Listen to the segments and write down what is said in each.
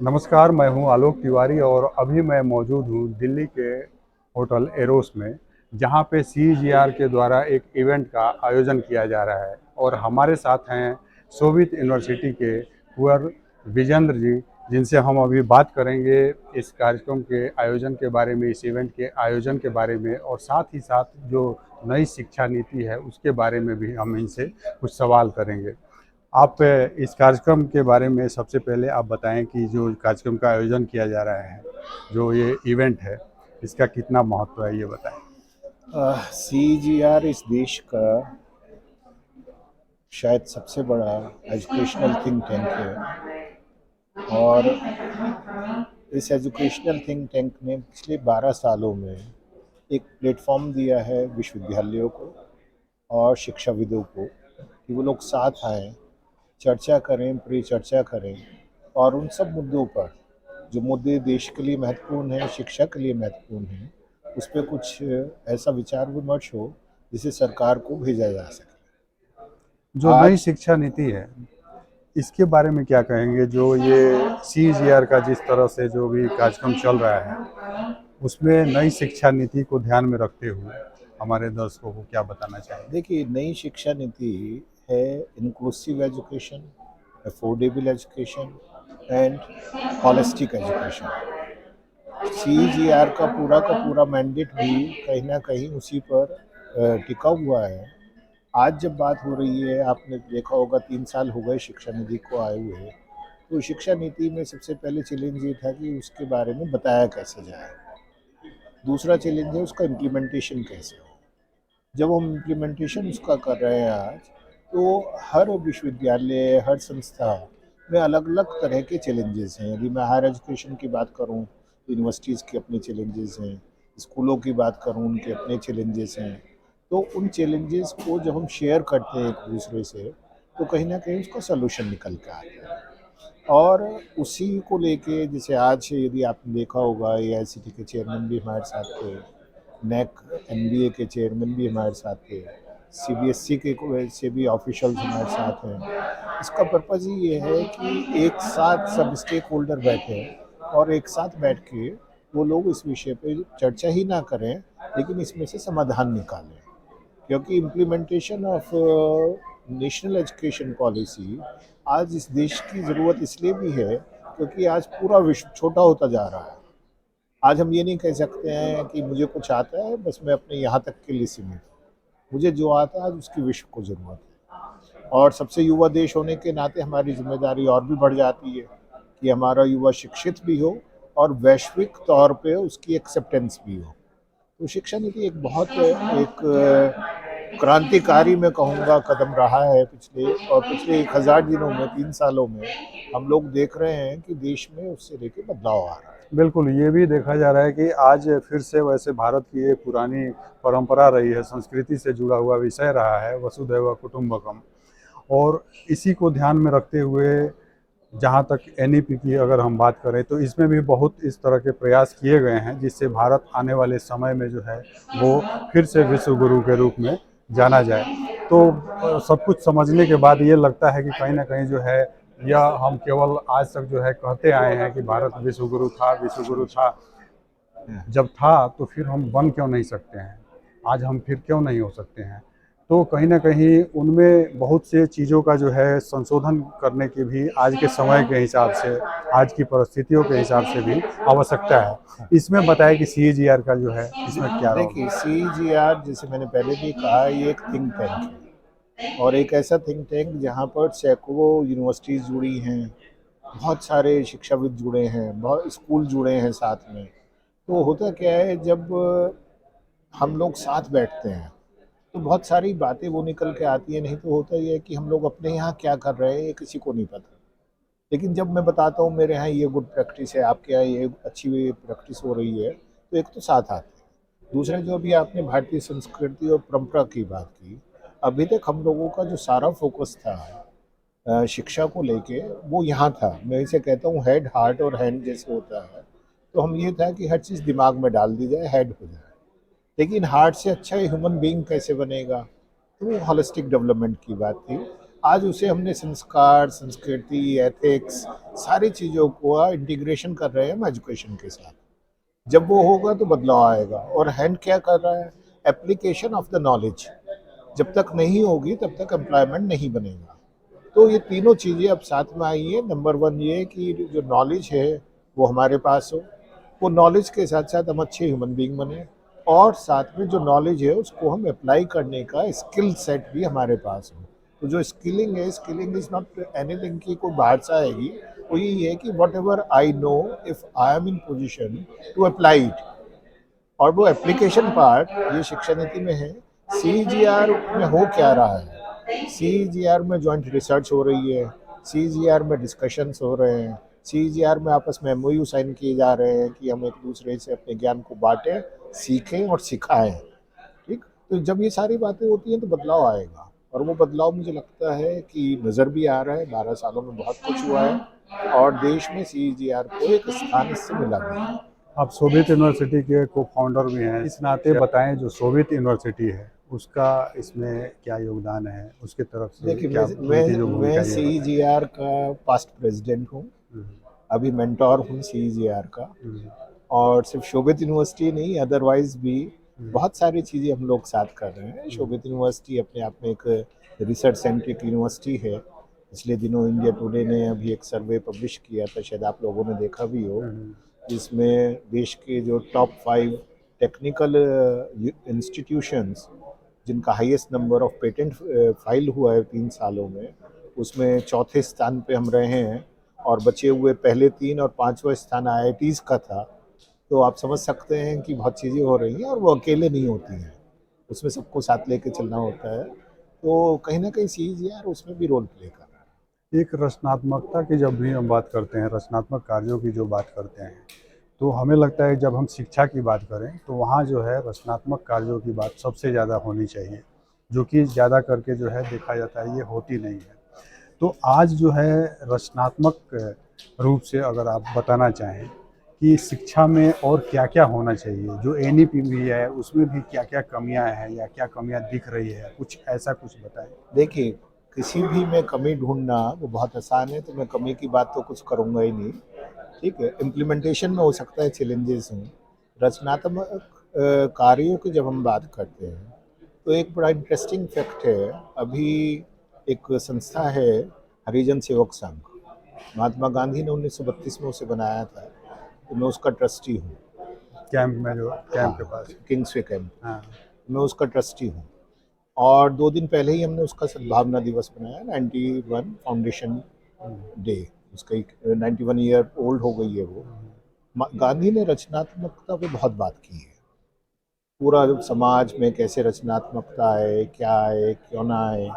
नमस्कार, मैं हूं आलोक तिवारी और अभी मैं मौजूद हूं दिल्ली के होटल एरोस में, जहां पे सीजीआर के द्वारा एक इवेंट का आयोजन किया जा रहा है। और हमारे साथ हैं शोभित यूनिवर्सिटी के कुंवर विजेंद्र जी, जिनसे हम अभी बात करेंगे इस कार्यक्रम के आयोजन के बारे में, इस इवेंट के आयोजन के बारे में, और साथ ही साथ जो नई शिक्षा नीति है उसके बारे में भी हम इनसे कुछ सवाल करेंगे। आप इस कार्यक्रम के बारे में सबसे पहले आप बताएं कि जो कार्यक्रम का आयोजन किया जा रहा है, जो ये इवेंट है, इसका कितना महत्व है, ये बताएं। CGR इस देश का शायद सबसे बड़ा एजुकेशनल थिंक टैंक है। और इस एजुकेशनल थिंक टैंक ने पिछले 12 सालों में एक प्लेटफॉर्म दिया है विश्वविद्यालयों को और शिक्षाविदों को कि वो लोग साथ आएं, चर्चा करें, परिचर्चा करें और उन सब मुद्दों पर जो मुद्दे देश के लिए महत्वपूर्ण हैं, शिक्षा के लिए महत्वपूर्ण हैं, उस पर कुछ ऐसा विचार विमर्श हो जिसे सरकार को भेजा जा सके। जो नई आज शिक्षा नीति है, इसके बारे में क्या कहेंगे? जो ये सीजीआर का जिस तरह से जो भी कार्यक्रम चल रहा है, उसमें नई शिक्षा नीति को ध्यान में रखते हुए हमारे दर्शकों को क्या बताना चाहेंगे? देखिए, नई शिक्षा नीति है inclusive education, affordable education and holistic education. CGR का पूरा मैंडेट भी कहीं ना कहीं उसी पर टिका हुआ है। आज जब बात हो रही है, आपने देखा होगा 3 साल हो गए शिक्षा नीति को आए हुए। तो शिक्षा नीति में सबसे पहले चैलेंज ये था कि उसके बारे में बताया कैसे जाए। दूसरा चैलेंज है उसका इम्प्लीमेंटेशन कैसे हो। जब हम इम्प्लीमेंटेशन उसका कर रहे हैं आज, तो हर विश्वविद्यालय, हर संस्था में अलग अलग तरह के चैलेंजेस हैं। यदि मैं हायर एजुकेशन की बात करूं तो यूनिवर्सिटीज़ के अपने चैलेंजेस हैं, स्कूलों की बात करूं उनके अपने चैलेंजेस हैं। तो उन चैलेंजेस को जब हम शेयर करते हैं एक दूसरे से, तो कहीं ना कहीं उसका सोल्यूशन निकल के आता है। और उसी को लेके जैसे आज यदि आपने देखा होगा, AICT के चेयरमैन भी हमारे साथ थे, नेक NBA के चेयरमैन भी हमारे साथ थे, CBSE के से भी ऑफिशियल्स हमारे साथ हैं। इसका पर्पज़ ही ये है कि एक साथ सब स्टेक होल्डर बैठे और एक साथ बैठ के वो लोग इस विषय पे चर्चा ही ना करें, लेकिन इसमें से समाधान निकालें। क्योंकि implementation of national education policy आज इस देश की ज़रूरत इसलिए भी है क्योंकि आज पूरा विश्व छोटा होता जा रहा है। आज हम ये नहीं कह सकते हैं कि मुझे कुछ आता है, बस मैं अपने यहाँ तक के लिए सीमित हूँ। मुझे जो आता है आज उसकी विश्व को ज़रूरत है। और सबसे युवा देश होने के नाते हमारी जिम्मेदारी और भी बढ़ जाती है कि हमारा युवा शिक्षित भी हो और वैश्विक तौर पे उसकी एक्सेप्टेंस भी हो। तो शिक्षा नीति एक बहुत एक क्रांतिकारी मैं कहूँगा कदम रहा है पिछले 1000 दिनों में, 3 सालों में हम लोग देख रहे हैं कि देश में उससे लेके बदलाव आ रहा है। बिल्कुल, ये भी देखा जा रहा है कि आज फिर से वैसे भारत की एक पुरानी परंपरा रही है, संस्कृति से जुड़ा हुआ विषय रहा है वसुधैव कुटुंबकम। और इसी को ध्यान में रखते हुए जहाँ तक एनईपी की अगर हम बात करें, तो इसमें भी बहुत इस तरह के प्रयास किए गए हैं, जिससे भारत आने वाले समय में जो है वो फिर से विश्व गुरु के रूप में जाना जाए। तो सब कुछ समझने के बाद ये लगता है कि कहीं ना कहीं जो है, यह हम केवल आज तक जो है कहते आए हैं कि भारत विश्व गुरु था, विश्व गुरु था। जब था तो फिर हम बन क्यों नहीं सकते हैं? आज हम फिर क्यों नहीं हो सकते हैं? तो कहीं न कहीं उनमें बहुत से चीज़ों का जो है संशोधन करने की भी आज के समय के हिसाब से, आज की परिस्थितियों के हिसाब से भी आवश्यकता है। इसमें बताएं कि सीएजीआर का जो है इसमें क्या रोल देखिए, है? CGR जैसे मैंने पहले भी कहा, ये एक थिंक टैंक है और एक ऐसा थिंक टैंक जहाँ पर सैकड़ों यूनिवर्सिटीज़ जुड़ी हैं, बहुत सारे शिक्षाविद जुड़े हैं, बहुत स्कूल जुड़े हैं साथ में। तो होता क्या है, जब हम लोग साथ बैठते हैं तो बहुत सारी बातें वो निकल के आती है। नहीं तो होता ही है कि हम लोग अपने यहाँ क्या कर रहे हैं ये किसी को नहीं पता। लेकिन जब मैं बताता हूँ मेरे यहाँ ये गुड प्रैक्टिस है, आपके यहाँ ये अच्छी प्रैक्टिस हो रही है, तो एक तो साथ आते हैं। दूसरा, जो अभी आपने भारतीय संस्कृति और परंपरा की बात की, अभी तक हम लोगों का जो सारा फोकस था शिक्षा को लेके, वो यहाँ था। मैं इसे कहता हूँ हेड, हार्ट और हैंड जैसे होता है। तो हम ये था कि हर चीज़ दिमाग में डाल दी जाए, हेड हो जाए। लेकिन हार्ट से अच्छा ह्यूमन बीइंग कैसे बनेगा, तो वो होलिस्टिक डेवलपमेंट की बात थी। आज उसे हमने संस्कार, संस्कृति, एथिक्स सारी चीज़ों को इंटीग्रेशन कर रहे हैं हम एजुकेशन के साथ। जब वो होगा तो बदलाव आएगा। और हैंड क्या कर रहा है? Application of the knowledge. जब तक नहीं होगी तब तक एम्प्लॉयमेंट नहीं बनेगा। तो ये तीनों चीज़ें अब साथ में आई हैं। नंबर वन ये कि जो नॉलेज है वो हमारे पास हो, वो नॉलेज के साथ साथ हम अच्छे ह्यूमन बीइंग बने, और साथ में जो नॉलेज है उसको हम अप्लाई करने का स्किल सेट भी हमारे पास हो। तो जो स्किलिंग है, स्किलिंग इज नॉट एनीथिंग की कोई बाहर से आएगी, वो यही है कि whatever I know, if I am in position to apply it. और वो एप्लीकेशन पार्ट ये शिक्षा नीति में है। सीजीआर में हो क्या रहा है? सीजीआर में जॉइंट रिसर्च हो रही है, सीजीआर में डिस्कशंस हो रहे हैं, सीजीआर में आपस में एमओयू साइन किए जा रहे हैं कि हम एक दूसरे से अपने ज्ञान को बांटें, सीखें और सिखाएं। ठीक, तो जब ये सारी बातें होती हैं तो बदलाव आएगा, और वो बदलाव मुझे लगता है कि नज़र भी आ रहा है। 12 सालों में बहुत कुछ हुआ है और देश में सीजीआर को एक स्थान इससे मिला भी है। आप सोवियत यूनिवर्सिटी के को फाउंडर भी हैं, इस नाते बताएं जो सोवियत यूनिवर्सिटी है उसका इसमें क्या योगदान है, उसकी तरफ से देखिए, क्या उनकी जो भूमिका मैं है ये सीजीआर का पास्ट प्रेसिडेंट हूँ, बताएं। अभी मेंटोर हूँ सीजीआर का। हम्म, और सिर्फ शोभित यूनिवर्सिटी नहीं, अदरवाइज भी हम्म, बहुत सारी चीज़ें हम लोग साथ कर रहे हैं। शोभित यूनिवर्सिटी अपने आप में एक रिसर्च सेंट्रिक यूनिवर्सिटी है। पिछले दिनों इंडिया टुडे ने अभी एक सर्वे पब्लिश किया था, शायद आप लोगों ने देखा भी हो, हम्म, जिसमें देश के जो टॉप 5 टेक्निकल इंस्टीट्यूशंस जिनका highest number of patent file हुआ है 3 सालों में, उसमें चौथे स्थान पे हम रहे हैं। और बचे हुए पहले 3 और 5वां स्थान आईआईटीज़ का था। तो आप समझ सकते हैं कि बहुत चीज़ें हो रही हैं और वो अकेले नहीं होती हैं, उसमें सबको साथ लेके चलना होता है। तो कहीं ना कहीं सीजीआर उसमें भी रोल प्ले कर रहा है। एक रचनात्मकता की जब भी हम बात करते हैं, रचनात्मक कार्यों की जो बात करते हैं, तो हमें लगता है जब हम शिक्षा की बात करें तो वहाँ जो है रचनात्मक कार्यों की बात सबसे ज़्यादा होनी चाहिए, जो कि ज़्यादा करके जो है देखा जाता है ये होती नहीं है। तो आज जो है रचनात्मक रूप से अगर आप बताना चाहें कि शिक्षा में और क्या-क्या होना चाहिए, जो एनईपी भी है उसमें भी क्या-क्या कमियां हैं या क्या कमियां दिख रही है, कुछ ऐसा कुछ बताएं। देखिए, किसी भी में कमी ढूंढना वो बहुत आसान है, तो मैं कमी की बात तो कुछ करूँगा ही नहीं। ठीक है, इम्प्लीमेंटेशन में हो सकता है चैलेंजेस हों। रचनात्मक कार्यों की जब हम बात करते हैं तो एक बड़ा इंटरेस्टिंग फैक्ट है। अभी एक संस्था है, हरिजन सेवक संघ। महात्मा गांधी ने 1932 में उसे बनाया था, तो मैं उसका ट्रस्टी हूँ। कैंप में जो कैंप के हाँ, पास। Kingsway camp. हाँ। मैं उसका ट्रस्टी हूँ। और 2 दिन पहले ही हमने उसका सद्भावना दिवस मनाया, 91 फाउंडेशन डे। उसका एक 91 ईयर ओल्ड हो गई है वो। गांधी ने रचनात्मकता पे बहुत बात की है। पूरा समाज में कैसे रचनात्मकता आए, क्या आए, क्यों ना आए।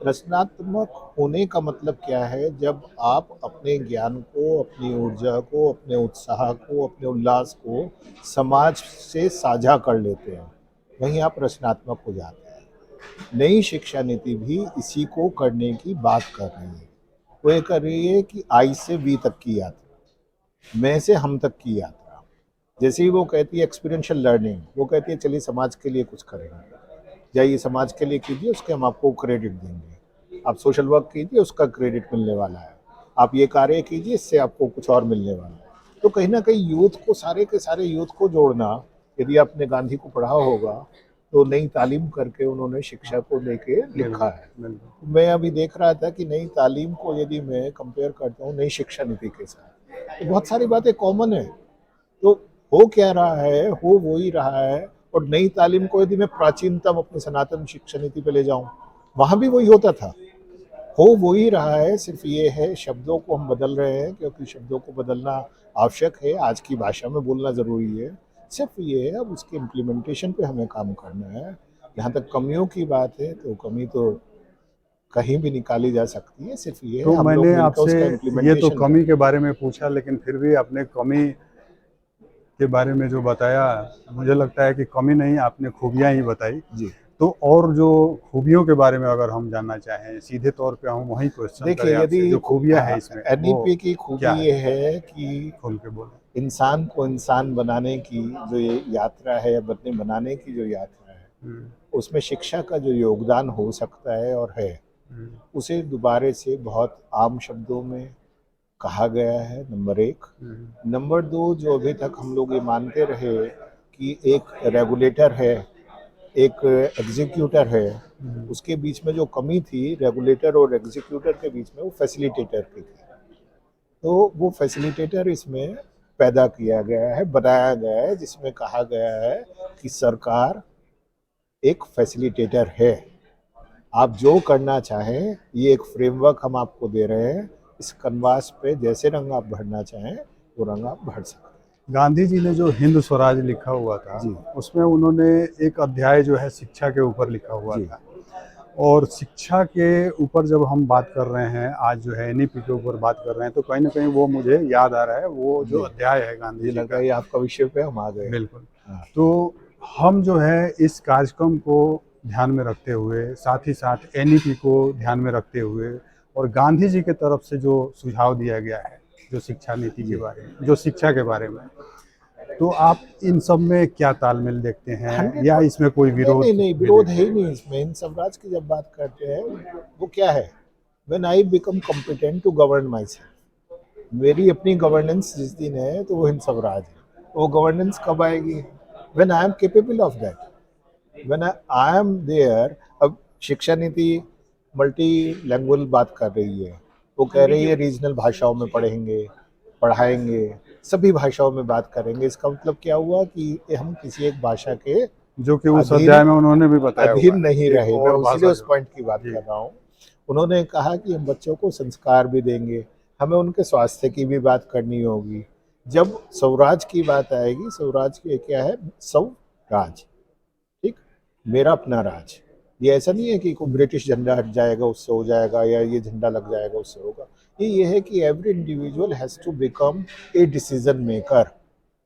रचनात्मक होने का मतलब क्या है? जब आप अपने ज्ञान को, अपनी ऊर्जा को, अपने उत्साह को, अपने उल्लास को समाज से साझा कर लेते हैं, वहीं आप रचनात्मक हो जाते हैं। नई शिक्षा नीति भी इसी को करने की बात कर रही है। वो ये कर रही है कि आई से वी तक की यात्रा, मैं से हम तक की यात्रा। जैसे ही वो कहती है एक्सपीरियंशियल लर्निंग, वो कहती है चलिए समाज के लिए कुछ करेंगे, जाइए समाज के लिए कीजिए, उसके हम आपको क्रेडिट देंगे। आप सोशल वर्क कीजिए, उसका क्रेडिट मिलने वाला है। आप ये कार्य कीजिए, इससे आपको कुछ और मिलने वाला है। तो कहीं ना कहीं यूथ को, सारे के सारे यूथ को जोड़ना। यदि आपने गांधी को पढ़ा होगा तो नई तालीम करके उन्होंने शिक्षा को लेके लिखा है। बिल्कुल। मैं अभी देख रहा था कि नई तालीम को यदि मैं कंपेयर करता हूँ नई शिक्षा नीति के साथ, तो बहुत सारी बातें कॉमन है। तो हो क्या रहा है? हो वो ही रहा है। और नई तालीम को यदि मैं प्राचीनतम अपनी सनातन शिक्षा नीति पे ले जाऊं, वहां भी वही होता था। हो वो ही रहा है, सिर्फ ये है शब्दों को हम बदल रहे हैं, क्योंकि शब्दों को बदलना आवश्यक है, आज की भाषा में बोलना ज़रूरी है। सिर्फ ये है, अब उसके इम्प्लीमेंटेशन पे हमें काम करना है। जहाँ तक कमियों की बात है, तो कमी तो कहीं भी निकाली जा सकती है। सिर्फ ये है तो हम लोग मैंने मिलकर आपसे उसका ये तो इम्प्लीमेंटेशन कमी करें। के बारे में पूछा, लेकिन फिर भी आपने कमी के बारे में जो बताया, मुझे लगता है कि कमी नहीं, आपने खूबियां ही बताई। जी, तो और जो खूबियों के बारे में अगर हम जानना चाहें, सीधे तौर पे हम वही क्वेश्चन करें देखिए, यदि आपसे, जो खूबियां है इसमें वो एनईपी की क्या खूबी है? ये है कि खोल के बोलें। इंसान को इंसान बनाने की जो ये यात्रा है, बनने बनाने की जो यात्रा है, हम्म, उसमें शिक्षा का जो योगदान हो सकता है और है, उसे दोबारे से बहुत आम शब्दों में कहा गया है, नंबर एक। नंबर दो, जो अभी तक हम लोग ये मानते रहे कि एक रेगुलेटर है, एक एग्जीक्यूटर है, उसके बीच में जो कमी थी रेगुलेटर और एग्जीक्यूटर के बीच में, वो फैसिलिटेटर की थी। तो वो फैसिलिटेटर इसमें पैदा किया गया है, बनाया गया है, जिसमें कहा गया है कि सरकार एक फैसिलिटेटर है, आप जो करना चाहें, ये एक फ्रेमवर्क हम आपको दे रहे हैं, इस कनवास पे जैसे रंग आप भरना चाहें वो रंग आप भर सकते हैं। गांधी जी ने जो हिंद स्वराज लिखा हुआ था, जी उसमें उन्होंने एक अध्याय जो है शिक्षा के ऊपर लिखा हुआ जी था। और शिक्षा के ऊपर जब हम बात कर रहे हैं, आज जो है एनईपी के ऊपर बात कर रहे हैं, तो कहीं ना कहीं वो मुझे याद आ रहा है, वो जो जी, अध्याय है गांधी मुझे जी लगा का। ये आपका विषय पे हम आ गए। बिल्कुल। हाँ तो हम जो है इस कार्यक्रम को ध्यान में रखते हुए, साथ ही साथ एनईपी को ध्यान में रखते हुए, और गांधी जी की तरफ से जो सुझाव दिया गया है, जो शिक्षा नीति के जी, बारे में, जो शिक्षा के बारे में, तो आप इन सब में क्या तालमेल देखते हैं, या 100%। इसमें कोई नहीं नहीं विरोध नहीं, भी विरोध है देखते ही हैं? नहीं इसमें। इन स्वराज की जब बात करते हैं, वो क्या है, when I become competent to govern myself, मेरी अपनी गवर्नेंस जिस दिन है तो वो हिंद स्वराज है। वो गवर्नेंस कब आएगी, when I am capable of that, when I am there. अब शिक्षा नीति मल्टी लैंग्वेज बात कर रही है, वो कह रही है रीजनल भाषाओं में पढ़ेंगे, पढ़ाएंगे, सभी भाषाओं में बात करेंगे। इसका मतलब क्या हुआ कि हम किसी एक भाषा के जो कि उस अधीन अध्याय में उन्होंने भी बताया हुआ अधीन नहीं है, एक रहे। मैं और इसीलिए भाषा उस जो। पॉइंट की बात जी। कर रहा हूँ। उन्होंने कहा कि हम बच्चों को संस्कार भी देंगे, हमें उनके स्वास्थ्य की भी बात करनी होगी। जब स्वराज की बात आएगी, स्वराज की क्या है, स्वराज, ठीक, मेरा अपना राज। ये ऐसा नहीं है कि कोई ब्रिटिश झंडा हट जाएगा उससे हो जाएगा, या ये झंडा लग जाएगा उससे होगा। ये है कि every individual has to become a decision maker.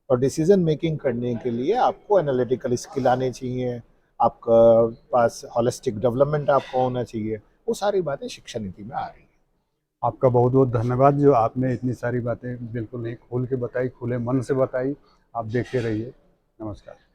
और डिसीजन मेकिंग करने के लिए आपको एनालिटिकल स्किल आने चाहिए, आपका पास होलिस्टिक डेवलपमेंट आपको होना चाहिए। वो सारी बातें शिक्षा नीति में आ रही हैं। आपका बहुत बहुत धन्यवाद, जो आपने इतनी सारी बातें बिल्कुल नहीं खोल के बताई, खुले मन से बताई। आप देखते रहिए। नमस्कार।